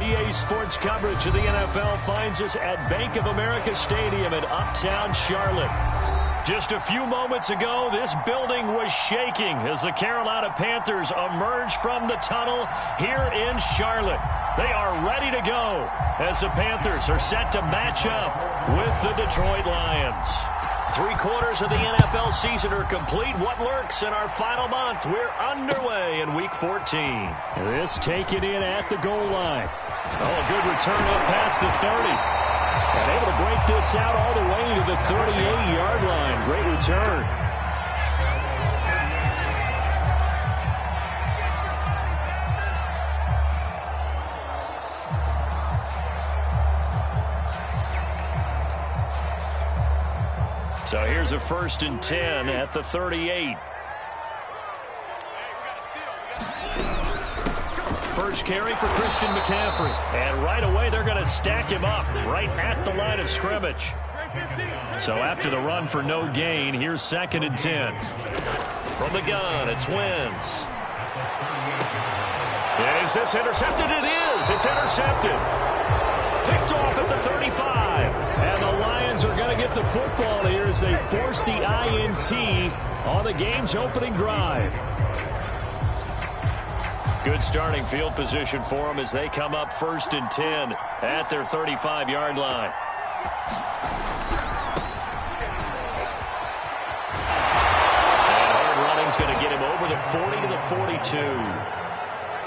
EA Sports coverage of the NFL finds us at Bank of America Stadium in Uptown Charlotte. Just a few moments ago, this building was shaking as the Carolina Panthers emerged from the tunnel here in Charlotte. They are ready to go as the Panthers are set to match up with the Detroit Lions. 3/4 of the NFL season are complete. What lurks in our final month? We're underway in Week 14. This taken in at the goal line. Oh, a good return up past the 30. And able to break this out all the way to the 38-yard line. Great return. So here's a 1st and 10 at the 38. First carry for Christian McCaffrey. And right away, they're going to stack him up right at the line of scrimmage. So after the run for no gain, here's 2nd and 10. From the gun, it's Wentz. Is this intercepted? It is. It's intercepted. Picked off at the 35. And the Lions are going to get the football here as they force the INT on the game's opening drive. Good starting field position for them as they come up 1st and 10 at their 35-yard line. And hard running's going to get him over the 40 to the 42.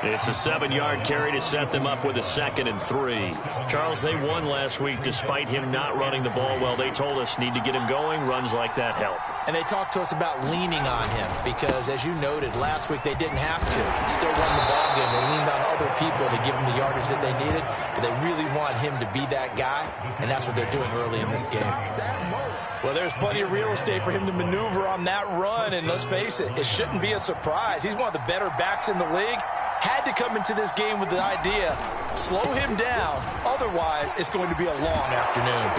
It's a 7-yard carry to set them up with a 2nd and 3. Charles, they won last week despite him not running the ball well. They told us need to get him going. Runs like that help. And they talked to us about leaning on him because, as you noted, last week they didn't have to. Still won the ball game. They leaned on other people to give them the yardage that they needed, but they really want him to be that guy, and that's what they're doing early in this game. Well, there's plenty of real estate for him to maneuver on that run, and let's face it, it shouldn't be a surprise. He's one of the better backs in the league. Had to come into this game with the idea, slow him down, otherwise it's going to be a long afternoon.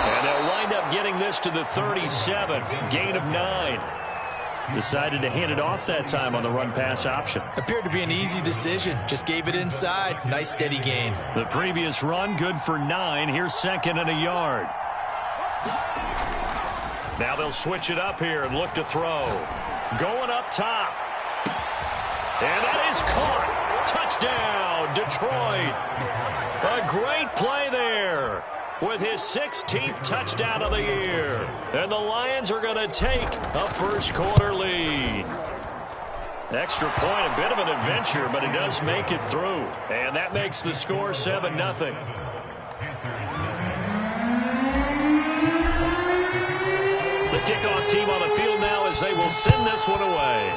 And they'll wind up getting this to the 37, gain of 9. Decided to hand it off that time on the run-pass option. Appeared to be an easy decision, just gave it inside. Nice steady gain. The previous run good for 9, here's 2nd and a yard. Now they'll switch it up here and look to throw. Going up top. And that is caught. Touchdown, Detroit. A great play there with his 16th touchdown of the year. And the Lions are going to take a first-quarter lead. Extra point, a bit of an adventure, but it does make it through. And that makes the score 7-0. The kickoff team on the field now as they will send this one away.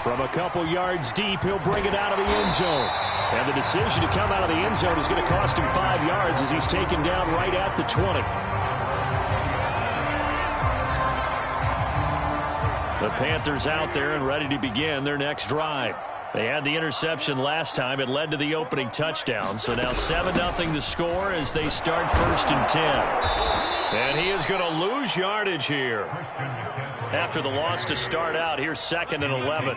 From a couple yards deep, he'll bring it out of the end zone. And the decision to come out of the end zone is going to cost him 5 yards as he's taken down right at the 20. The Panthers out there and ready to begin their next drive. They had the interception last time. It led to the opening touchdown. So now 7-0 the score as they start 1st and 10. And he is going to lose yardage here. After the loss to start out, here's 2nd and 11.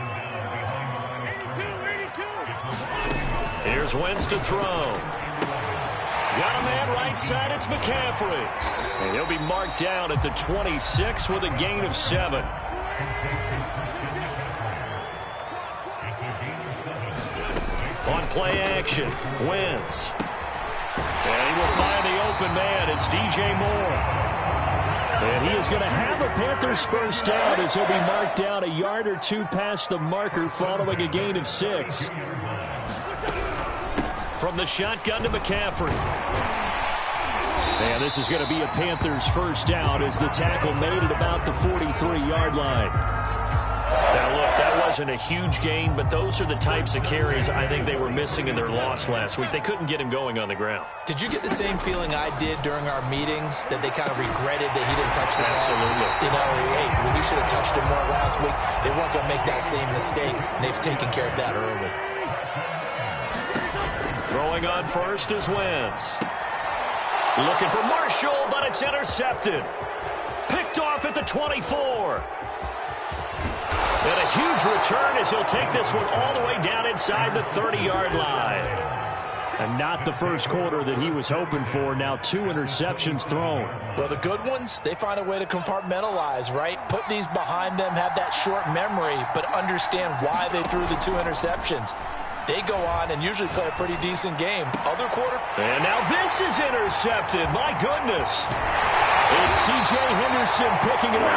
Here's Wentz to throw. Got a man right side, it's McCaffrey. And he'll be marked down at the 26 with a gain of 7. On play action, Wentz. And he will find the open man, it's DJ Moore. And he is going to have a Panthers first down as he'll be marked down a yard or 2 past the marker following a gain of 6. From the shotgun to McCaffrey. And this is going to be a Panthers first down as the tackle made at about the 43-yard line. Now, look, that wasn't a huge gain, but those are the types of carries I think they were missing in their loss last week. They couldn't get him going on the ground. Did you get the same feeling I did during our meetings, that they kind of regretted that he didn't touch the ball? Absolutely. You know, hey, he should have touched it more last week. They weren't going to make that same mistake, and they've taken care of that early. Throwing on first is Wentz. Looking for Marshall, but it's intercepted. Picked off at the 24. And a huge return as he'll take this one all the way down inside the 30-yard line. And not the first quarter that he was hoping for. Now 2 interceptions thrown. Well, the good ones, they find a way to compartmentalize, right? Put these behind them, have that short memory, but understand why they threw the 2 interceptions. They go on and usually play a pretty decent game. Other quarter. And now this is intercepted. My goodness. It's C.J. Henderson picking it up.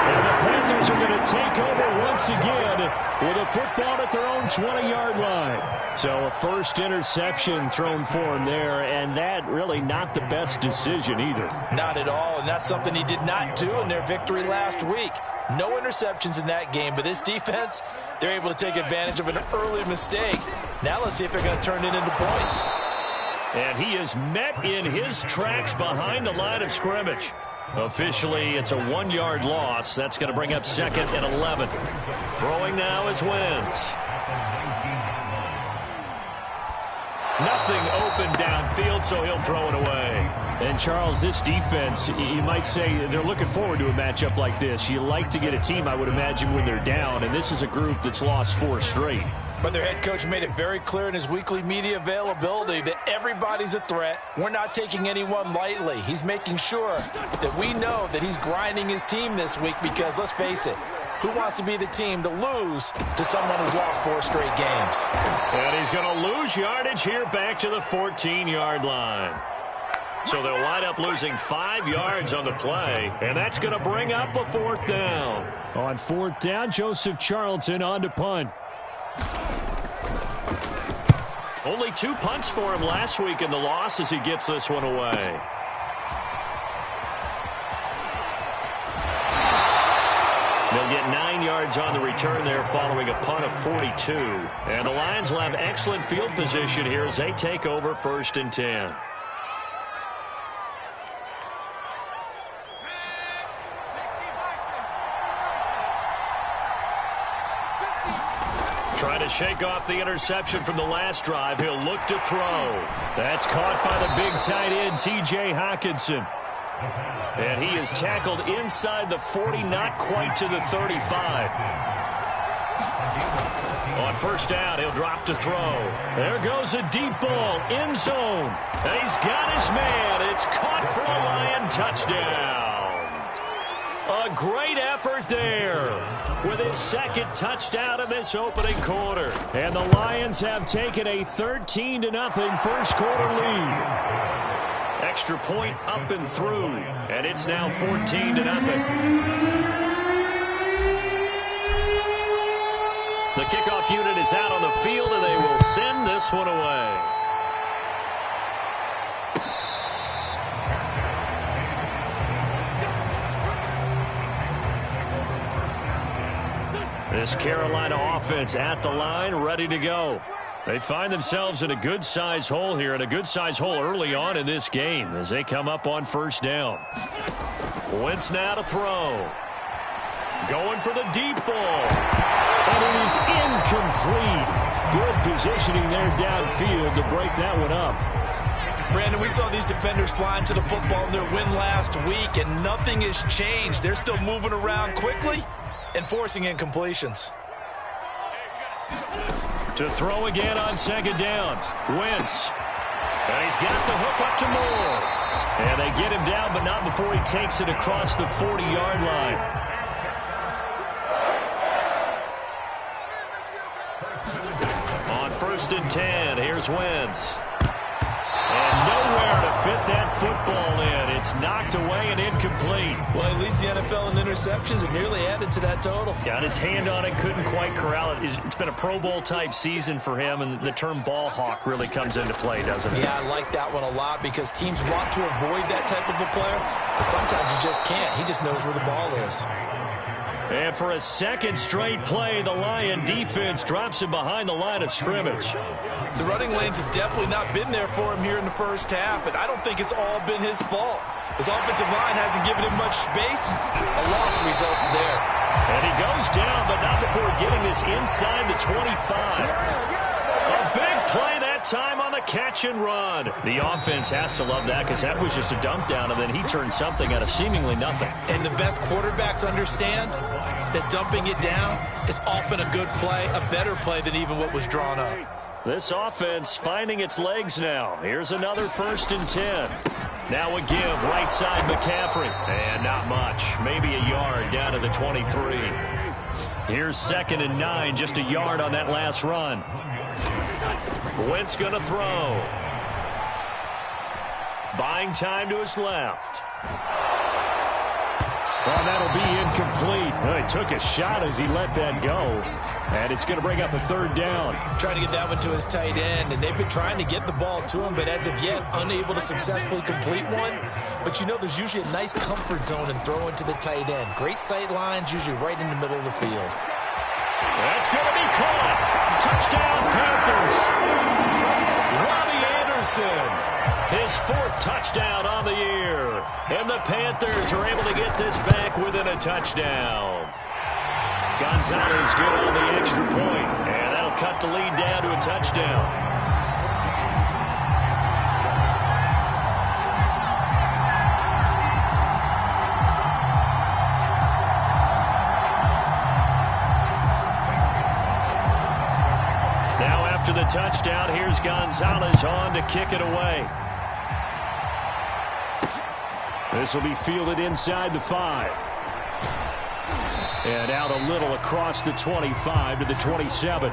And the Panthers are going to take over once again with a football at their own 20-yard line. So a first interception thrown for him there, and that really not the best decision either. Not at all, and that's something he did not do in their victory last week. No interceptions in that game, but this defense, they're able to take advantage of an early mistake. Now let's see if they're going to turn it into points. And he is met in his tracks behind the line of scrimmage. Officially, it's a 1-yard loss. That's going to bring up 2nd and 11. Throwing now is Wentz. Nothing open downfield, so he'll throw it away. And, Charles, this defense, you might say they're looking forward to a matchup like this. You like to get a team, I would imagine, when they're down, and this is a group that's lost 4 straight. But their head coach made it very clear in his weekly media availability that everybody's a threat. We're not taking anyone lightly. He's making sure that we know that he's grinding his team this week because, let's face it, who wants to be the team to lose to someone who's lost 4 straight games? And he's going to lose yardage here back to the 14-yard line. So they'll wind up losing 5 yards on the play, and that's going to bring up a 4th down. On 4th down, Joseph Charlton on to punt. Only 2 punts for him last week in the loss as he gets this one away. They'll get 9 yards on the return there following a punt of 42. And the Lions will have excellent field position here as they take over 1st and 10. Trying to shake off the interception from the last drive. He'll look to throw. That's caught by the big tight end, T.J. Hockenson. And he is tackled inside the 40, not quite to the 35. On 1st down, he'll drop to throw. There goes a deep ball, end zone. And he's got his man. It's caught for a Lion touchdown. A great effort there with his 2nd touchdown in this opening quarter. And the Lions have taken a 13-0 first quarter lead. Extra point up and through, and it's now 14-0. The kickoff unit is out on the field, and they will send this one away. This Carolina offense at the line, ready to go. They find themselves in a good-size hole here, and a good-size hole early on in this game as they come up on 1st down. Wentz now to throw. Going for the deep ball. And it is incomplete. Good positioning there downfield to break that one up. Brandon, we saw these defenders flying to the football in their win last week, and nothing has changed. They're still moving around quickly and forcing incompletions. To throw again on 2nd down. Wentz. And he's got the hook up to Moore. And they get him down, but not before he takes it across the 40-yard line. On 1st and 10, here's Wentz. And nowhere to fit that football in. It's knocked away and incomplete. Well, he leads the NFL in interceptions and nearly added to that total. Got his hand on it, couldn't quite corral it. It's been a Pro Bowl-type season for him, and the term ball hawk really comes into play, doesn't it? Yeah, I like that one a lot because teams want to avoid that type of a player, but sometimes you just can't. He just knows where the ball is. And for a 2nd straight play, the Lion defense drops him behind the line of scrimmage. The running lanes have definitely not been there for him here in the first half, and I don't think it's all been his fault. His offensive line hasn't given him much space. A loss results there. And he goes down, but not before getting this inside the 25. A big play that time on the catch and run. The offense has to love that because that was just a dump down, and then he turned something out of seemingly nothing. And the best quarterbacks understand that dumping it down is often a good play, a better play than even what was drawn up. This offense finding its legs now. Here's another 1st and 10. Now a give, right side McCaffrey. And not much. Maybe a yard down to the 23. Here's 2nd and 9, just a yard on that last run. Wentz going to throw. Buying time to his left. Well, that'll be incomplete. Well, he took a shot as he let that go. And it's going to bring up a 3rd down. Trying to get that one to his tight end, and they've been trying to get the ball to him, but as of yet, unable to successfully complete one. But you know there's usually a nice comfort zone in throwing to the tight end. Great sight lines, usually right in the middle of the field. That's going to be caught. Touchdown, Panthers. Robbie Anderson, his 4th touchdown on the year. And the Panthers are able to get this back within a touchdown. Gonzalez good on the extra point, and that'll cut the lead down to a touchdown. Now after the touchdown, here's Gonzalez on to kick it away. This will be fielded inside the 5. And out a little across the 25 to the 27.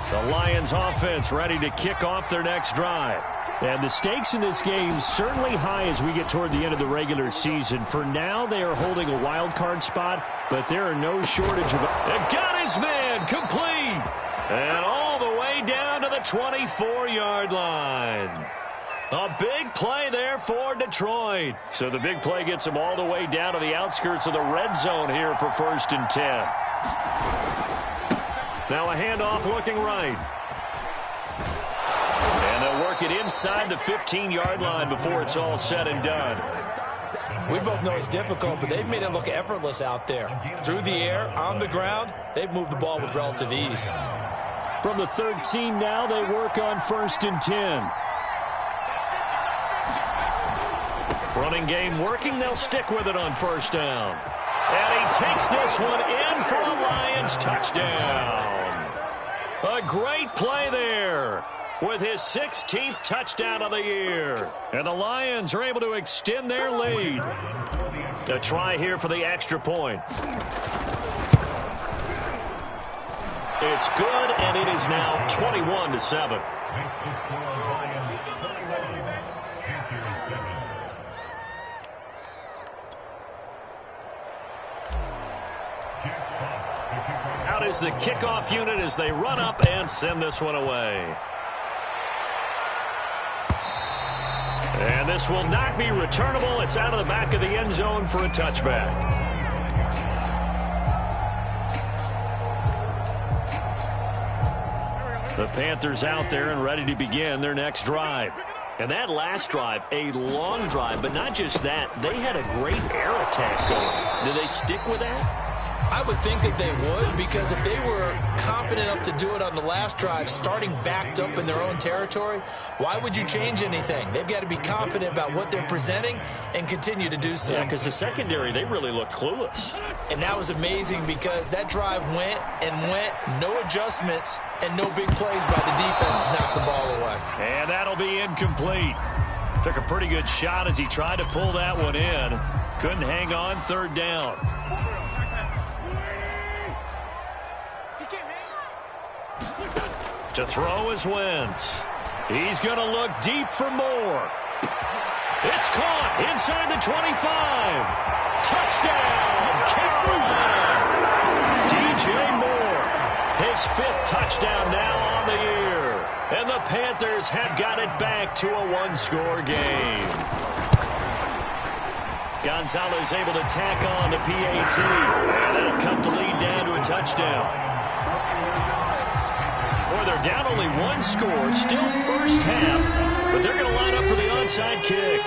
The Lions offense ready to kick off their next drive. And the stakes in this game certainly high as we get toward the end of the regular season. For now, they are holding a wild card spot, but there are no shortage of... It got his man complete. And all the way down to the 24-yard line. A big play there for Detroit. So the big play gets them all the way down to the outskirts of the red zone here for 1st and 10. Now a handoff looking right. And they'll work it inside the 15-yard line before it's all said and done. We both know it's difficult, but they've made it look effortless out there. Through the air, on the ground, they've moved the ball with relative ease. From the 13 now, they work on 1st and 10. Running game working. They'll stick with it on 1st down. And he takes this one in for a Lions touchdown. A great play there with his 16th touchdown of the year. And the Lions are able to extend their lead. A try here for the extra point. It's good, and it is now 21-7. Out is the kickoff unit as they run up and send this one away. And this will not be returnable. It's out of the back of the end zone for a touchback. The Panthers out there and ready to begin their next drive. And that last drive, a long drive, but not just that. They had a great air attack going. Do they stick with that? I would think that they would, because if they were confident enough to do it on the last drive, starting backed up in their own territory, why would you change anything? They've got to be confident about what they're presenting and continue to do so. Yeah, because the secondary, they really look clueless. And that was amazing because that drive went and went, no adjustments, and no big plays by the defense to knock the ball away. And that'll be incomplete. Took a pretty good shot as he tried to pull that one in. Couldn't hang on, 3rd down. To throw is Wentz. He's going to look deep for more. It's caught inside the 25. Touchdown, Carolina. DJ Moore, his 5th touchdown now on the year. And the Panthers have got it back to a 1-score game. Gonzalez able to tack on the PAT. And that'll cut the lead down to a touchdown. Boy, they're down only 1 score, still first half, but they're going to line up for the onside kick.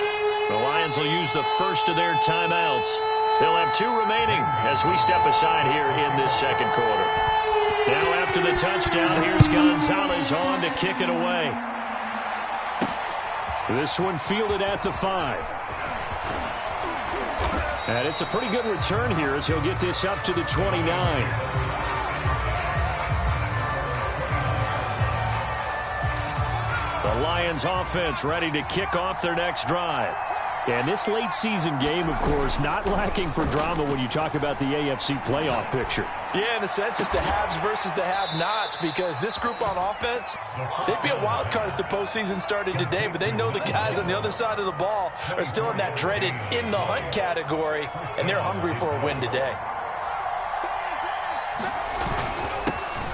The Lions will use the first of their timeouts They'll have 2 remaining as we step aside here in this second quarter. Now after the touchdown, here's Gonzalez on to kick it away. This one fielded at the 5. And it's a pretty good return here as he'll get this up to the 29. The Lions offense ready to kick off their next drive. And this late season game, of course, not lacking for drama when you talk about the AFC playoff picture. Yeah, in a sense, it's the haves versus the have-nots, because this group on offense, they'd be a wild card if the postseason started today, but they know the guys on the other side of the ball are still in that dreaded in-the-hunt category, and they're hungry for a win today.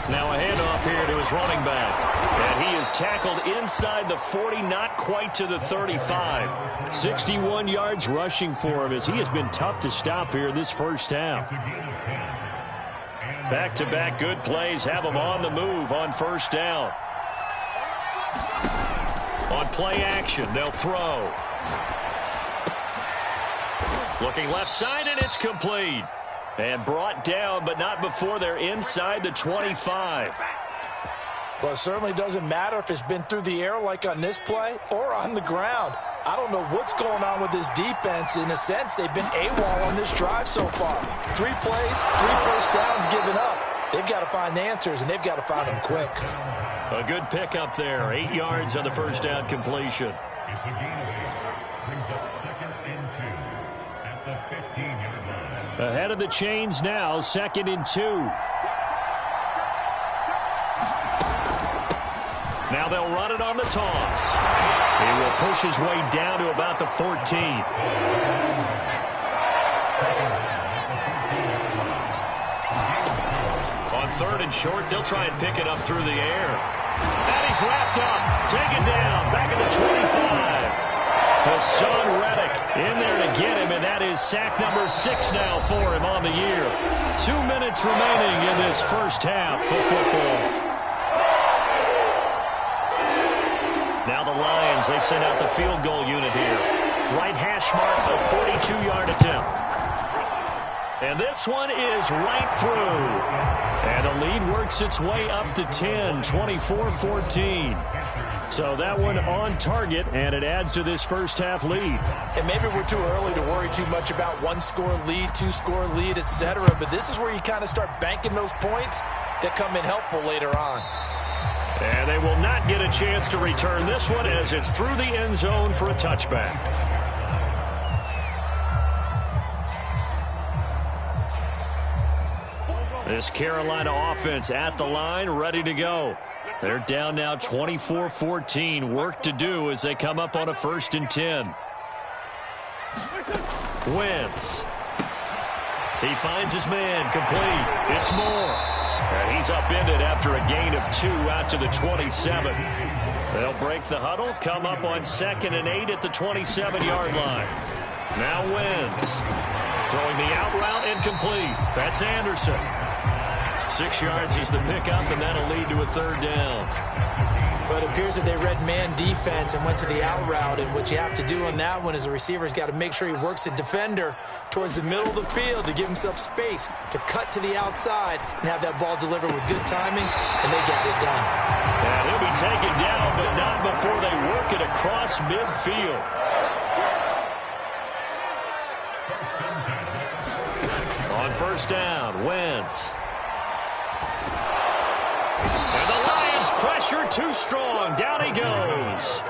Now a handoff here to his running back. And he is tackled inside the 40, not quite to the 35. 61 yards rushing for him as he has been tough to stop here this first half. Back-to-back good plays have him on the move on first down. On play action, they'll throw. Looking left side, and it's complete. And brought down, but not before they're inside the 25. Well, it certainly doesn't matter if it's been through the air like on this play or on the ground. I don't know what's going on with this defense. In a sense, they've been AWOL on this drive so far. 3 plays, 3 first downs given up. They've got to find answers, and they've got to find them quick. A good pickup there. 8 yards on the first down completion. Ahead of the chains now, 2nd and 2. Now they'll run it on the toss. He will push his way down to about the 14. On 3rd and short, they'll try and pick it up through the air. And he's wrapped up, taken down, back at the 25. Hassan Reddick in there to get him, and that is sack number 6 now for him on the year. 2 minutes remaining in this first half of football. Now the Lions, they send out the field goal unit here. Right hash mark, a 42-yard attempt. And this one is right through. And the lead works its way up to 10, 24-14. So that one on target, and it adds to this first half lead. And maybe we're too early to worry too much about 1-score lead, 2-score lead, etc. But this is where you kind of start banking those points that come in helpful later on. And they will not get a chance to return this one as it's through the end zone for a touchback. This Carolina offense at the line, ready to go. They're down now 24-14. Work to do as they come up on a 1st and 10. Wentz. He finds his man, complete. It's Moore. And he's upended after a gain of 2 out to the 27. They'll break the huddle, come up on 2nd and 8 at the 27-yard line. Now Wentz. Throwing the out route incomplete. That's Anderson. 6 yards is the pickup, and that'll lead to a 3rd down. But it appears that they read man defense and went to the out route, and what you have to do on that one is the receiver's got to make sure he works the defender towards the middle of the field to give himself space to cut to the outside and have that ball delivered with good timing, and they got it done. And he'll be taken down, but not before they work it across midfield. On 1st down, Wentz. And the Lions pressure too strong. Down he goes.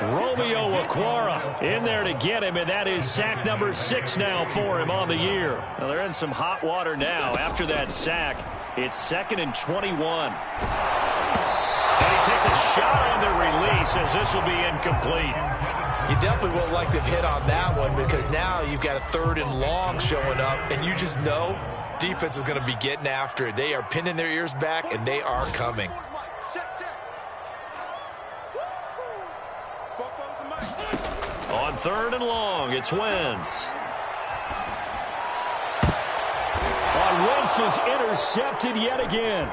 Romeo Okwara in there to get him, and that is sack number 6 now for him on the year. Well, they're in some hot water now after that sack. It's 2nd and 21. And he takes a shot on the release as this will be incomplete. You definitely would like to have hit on that one, because now you've got a 3rd and long showing up, and you just know defense is going to be getting after it. They are pinning their ears back, and they are coming. On 3rd and long, it's Wentz. Wentz is intercepted yet again.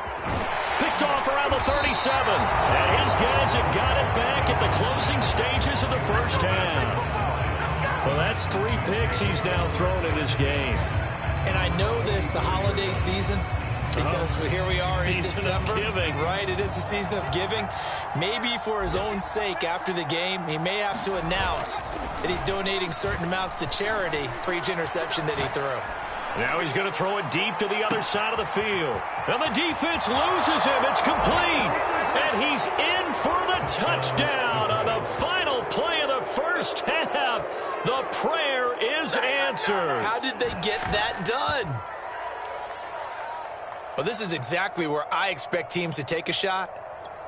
Picked off around the 37. And his guys have got it back at the closing stages of the first half. A that's 3 picks he's now thrown in this game. And I know this, the holiday season, because here we are in December. Right, it is the season of giving. Maybe for his own sake after the game, he may have to announce that he's donating certain amounts to charity for each interception that he threw. Now he's going to throw it deep to the other side of the field. And the defense loses him. It's complete. And he's in for the touchdown on the final play of the first half. The prayer is answered. How did they get that done? Well, this is exactly where I expect teams to take a shot.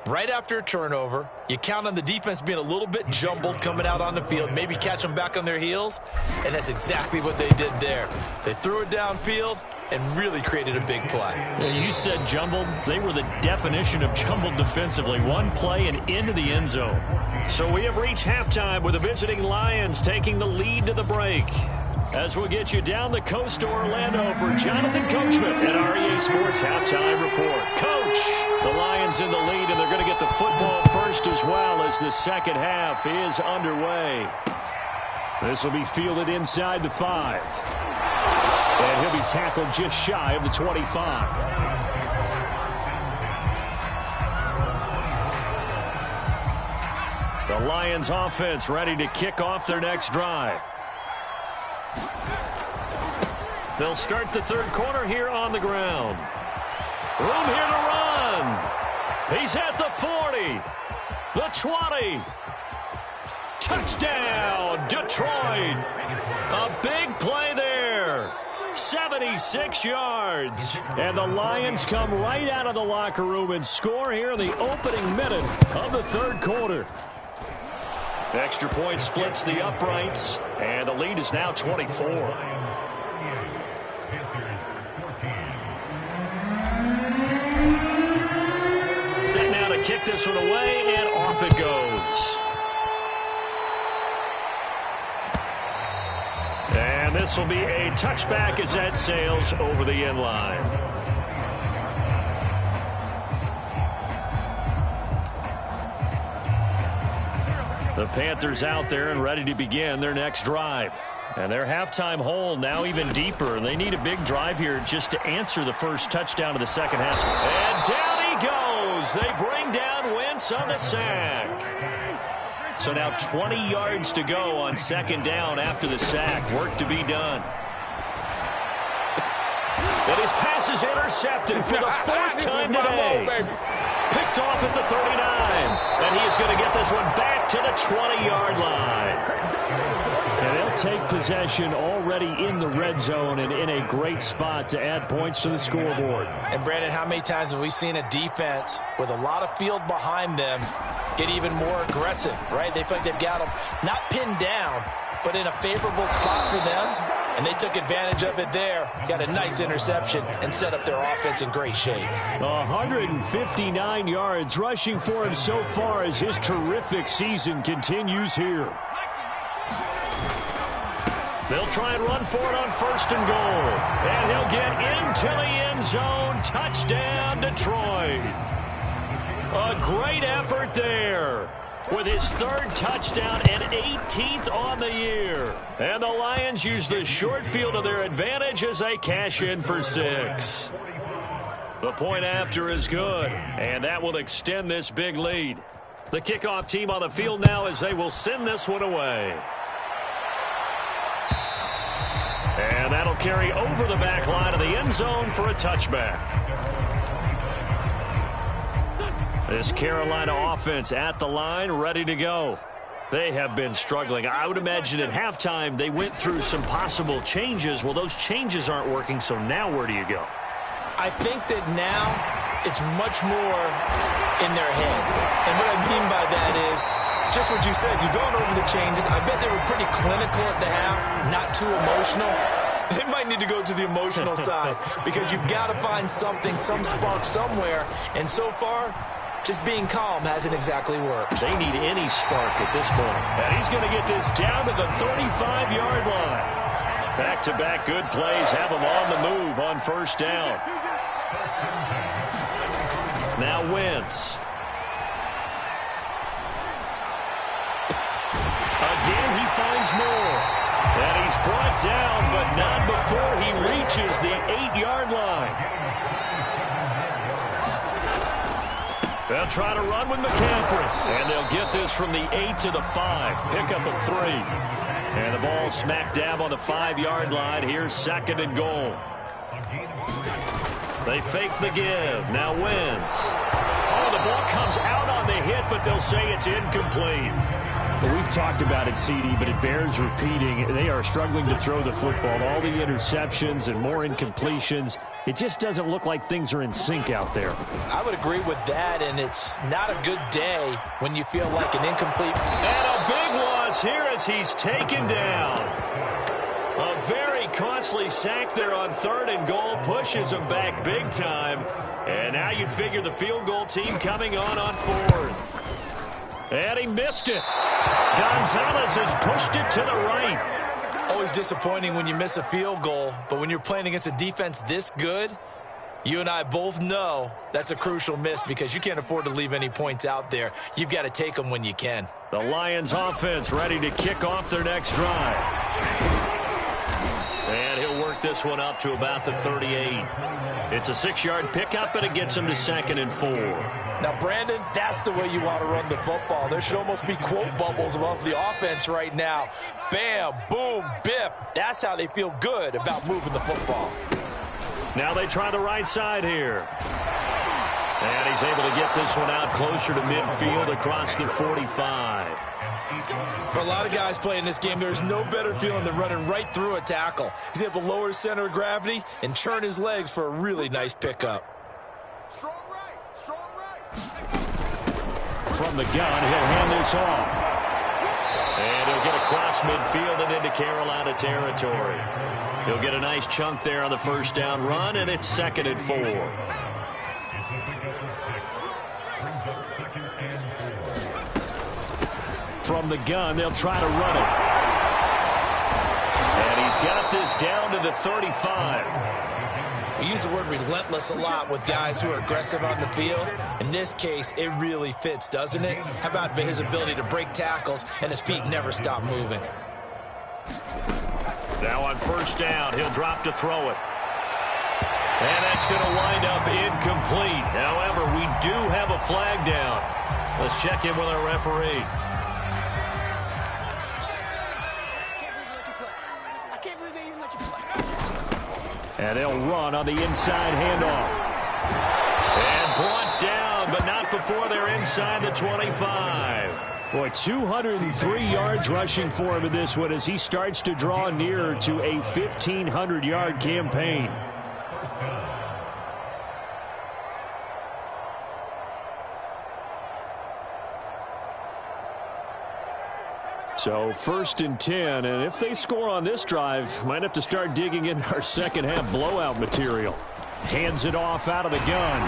Right after a turnover, you count on the defense being a little bit jumbled coming out on the field, maybe catch them back on their heels, and that's exactly what they did there. They threw it downfield and really created a big play. Yeah, you said jumbled. They were the definition of jumbled defensively. One play and into the end zone. So we have reached halftime with the visiting Lions taking the lead to the break. As we'll get you down the coast to Orlando for Jonathan Coachman at REA Sports Halftime Report. Coach, the Lions in the lead, and they're going to get the football first as well as the second half is underway. This will be fielded inside the 5. And he'll be tackled just shy of the 25. The Lions offense ready to kick off their next drive. They'll start the third quarter here on the ground. Room here to run. He's at the 40. The 20. Touchdown, Detroit. A big play there. 76 yards. And the Lions come right out of the locker room and score here in the opening minute of the third quarter. Extra point splits the uprights, and the lead is now 24. Set now to kick this one away, and off it goes. And this will be a touchback as that sails over the end line. The Panthers out there and ready to begin their next drive. And their halftime hole now even deeper. And they need a big drive here just to answer the first touchdown of the second half. And down he goes. They bring down Wentz on the sack. So now 20 yards to go on second down after the sack. Work to be done. And his pass is intercepted for the fourth time today. Picked off at the 39. And he is going to get this one back to the 20-yard line. And they'll take possession already in the red zone and in a great spot to add points to the scoreboard. And, Brandon, how many times have we seen a defense with a lot of field behind them get even more aggressive, right? They feel like they've got them not pinned down, but in a favorable spot for them. And they took advantage of it there. Got a nice interception and set up their offense in great shape. 159 yards rushing for him so far as his terrific season continues here. They'll try and run for it on first and goal. And he'll get into the end zone. Touchdown, Detroit. A great effort there with his third touchdown and 18th on the year. And the Lions use the short field to their advantage as they cash in for 6. The point after is good, and that will extend this big lead. The kickoff team on the field now as they will send this one away. And that'll carry over the back line of the end zone for a touchback. This Carolina offense at the line, ready to go. They have been struggling. I would imagine at halftime they went through some possible changes. Well, those changes aren't working, so now where do you go? I think that now it's much more in their head. And what I mean by that is just what you said. You've gone over the changes. I bet they were pretty clinical at the half, not too emotional. They might need to go to the emotional side because you've got to find something, some spark somewhere. And so far, just being calm hasn't exactly worked. They need any spark at this point. And he's going to get this down to the 35-yard line. Back-to-back good plays have him on the move on first down. Now Wentz. Again, he finds more. And he's brought down, but not before he reaches the 8-yard line. They'll try to run with McCaffrey. And they'll get this from the 8 to the 5. Pick up a 3. And the ball smack dab on the 5-yard line. Here's 2nd and goal. They fake the give. Now Wentz. Oh, the ball comes out on the hit, but they'll say it's incomplete. Well, we've talked about it, CD, but it bears repeating. They are struggling to throw the football. All the interceptions and more incompletions. It just doesn't look like things are in sync out there. I would agree with that, and it's not a good day when you feel like an incomplete. And a big loss here as he's taken down. A very costly sack there on 3rd and goal pushes him back big time. And now you'd figure the field goal team coming on 4th. And he missed it. Gonzalez has pushed it to the right. Always disappointing when you miss a field goal, but when you're playing against a defense this good, you and I both know that's a crucial miss because you can't afford to leave any points out there. You've got to take them when you can. The Lions offense ready to kick off their next drive. And he'll work this one up to about the 38. It's a 6-yard pickup, and it gets him to 2nd and 4. Now, Brandon, that's the way you want to run the football. There should almost be quote bubbles above the offense right now. Bam, boom, biff. That's how they feel good about moving the football. Now they try the right side here. And he's able to get this one out closer to midfield across the 45. For a lot of guys playing this game, there's no better feeling than running right through a tackle. He's able to lower his center of gravity and churn his legs for a really nice pickup. Strong right, strong right. From the gun, he'll hand this off. And he'll get across midfield and into Carolina territory. He'll get a nice chunk there on the 1st down run, and it's 2nd and 4. From the gun, they'll try to run it. And he's got this down to the 35. We use the word relentless a lot with guys who are aggressive on the field. In this case, it really fits, doesn't it? How about his ability to break tackles and his feet never stop moving? Now on 1st down, he'll drop to throw it. And that's going to wind up incomplete. However, we do have a flag down. Let's check in with our referee. And they'll run on the inside handoff. And brought down, but not before they're inside the 25. Boy, 203 yards rushing for him in this one as he starts to draw nearer to a 1,500-yard campaign. So 1st and 10, and if they score on this drive, might have to start digging in our second-half blowout material. Hands it off out of the gun.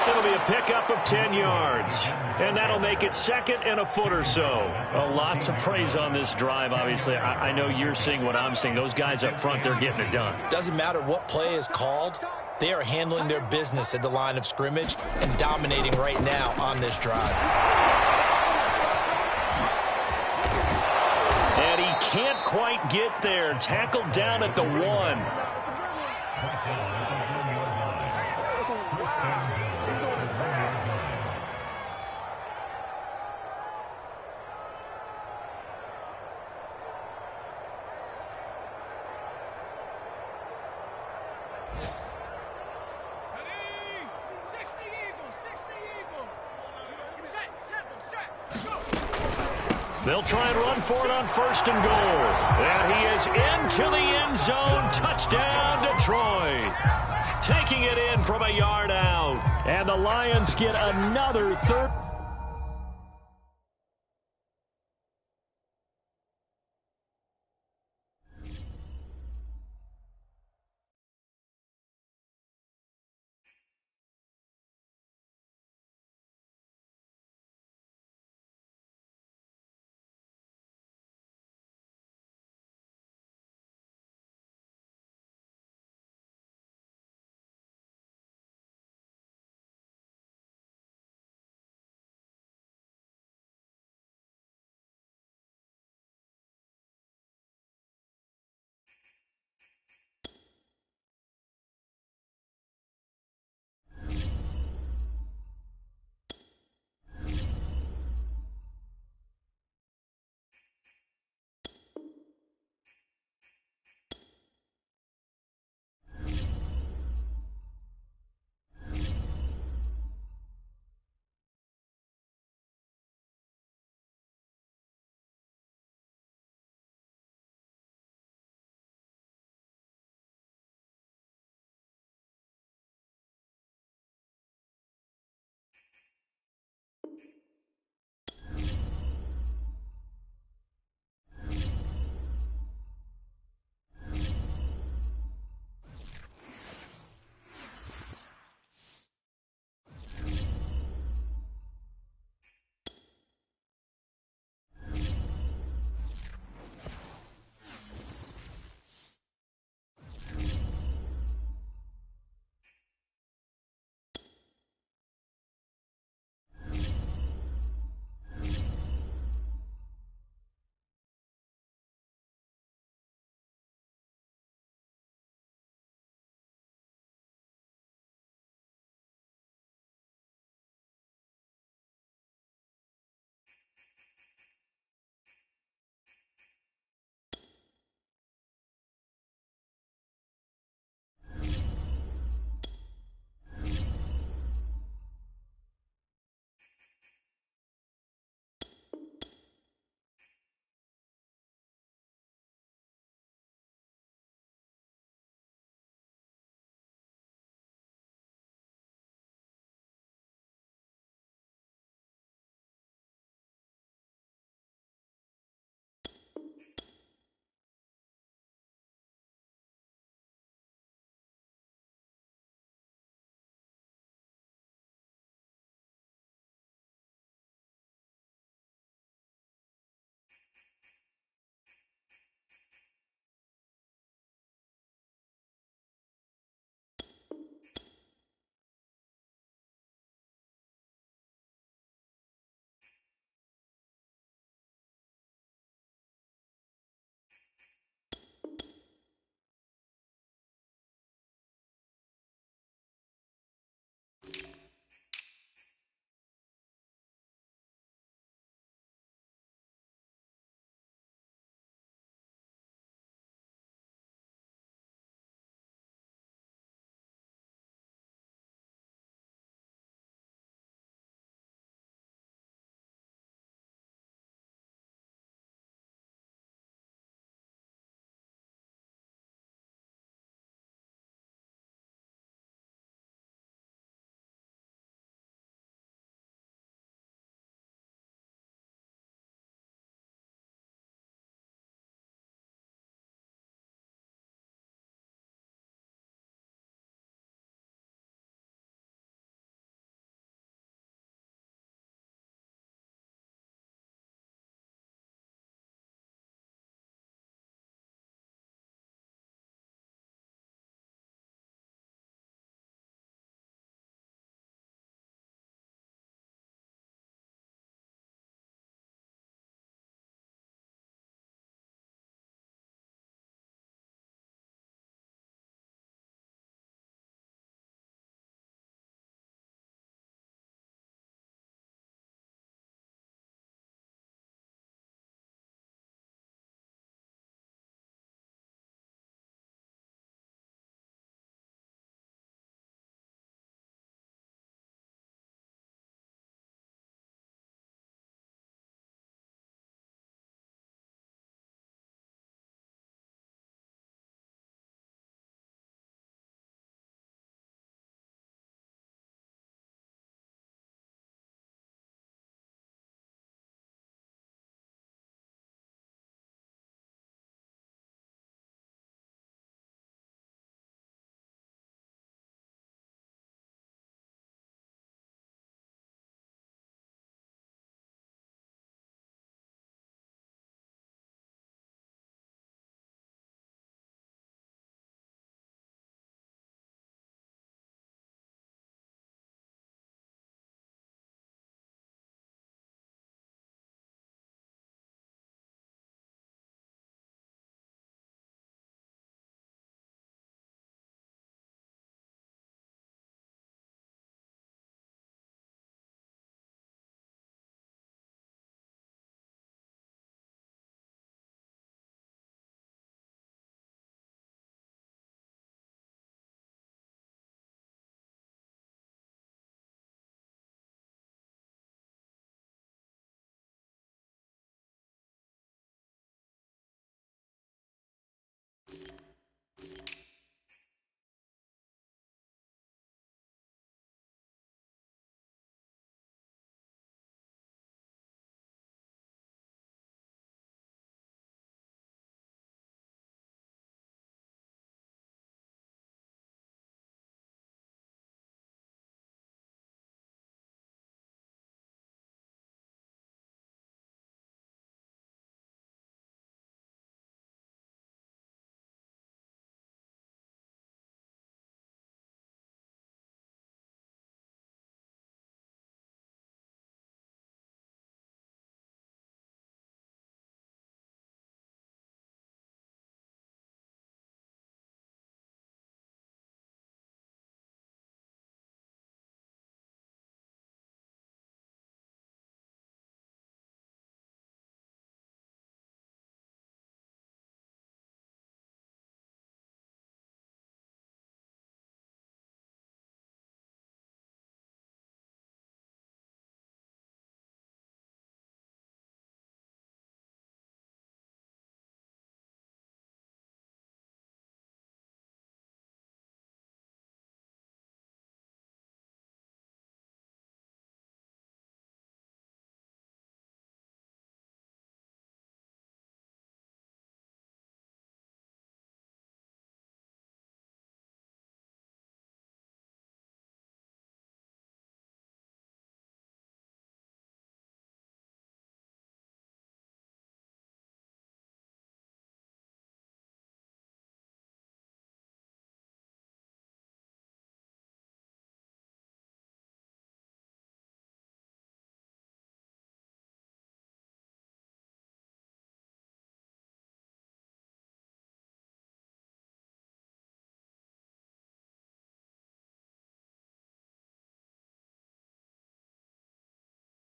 It'll be a pickup of 10 yards, and that'll make it 2nd and a foot or so. A lot to praise on this drive, obviously. I know you're seeing what I'm seeing. Those guys up front, they're getting it done. Doesn't matter what play is called. They are handling their business at the line of scrimmage and dominating right now on this drive. And he can't quite get there. Tackled down at the 1. They'll try and run for it on 1st and goal. And he is into the end zone. Touchdown, Detroit. Taking it in from a yard out. And the Lions get another 3rd.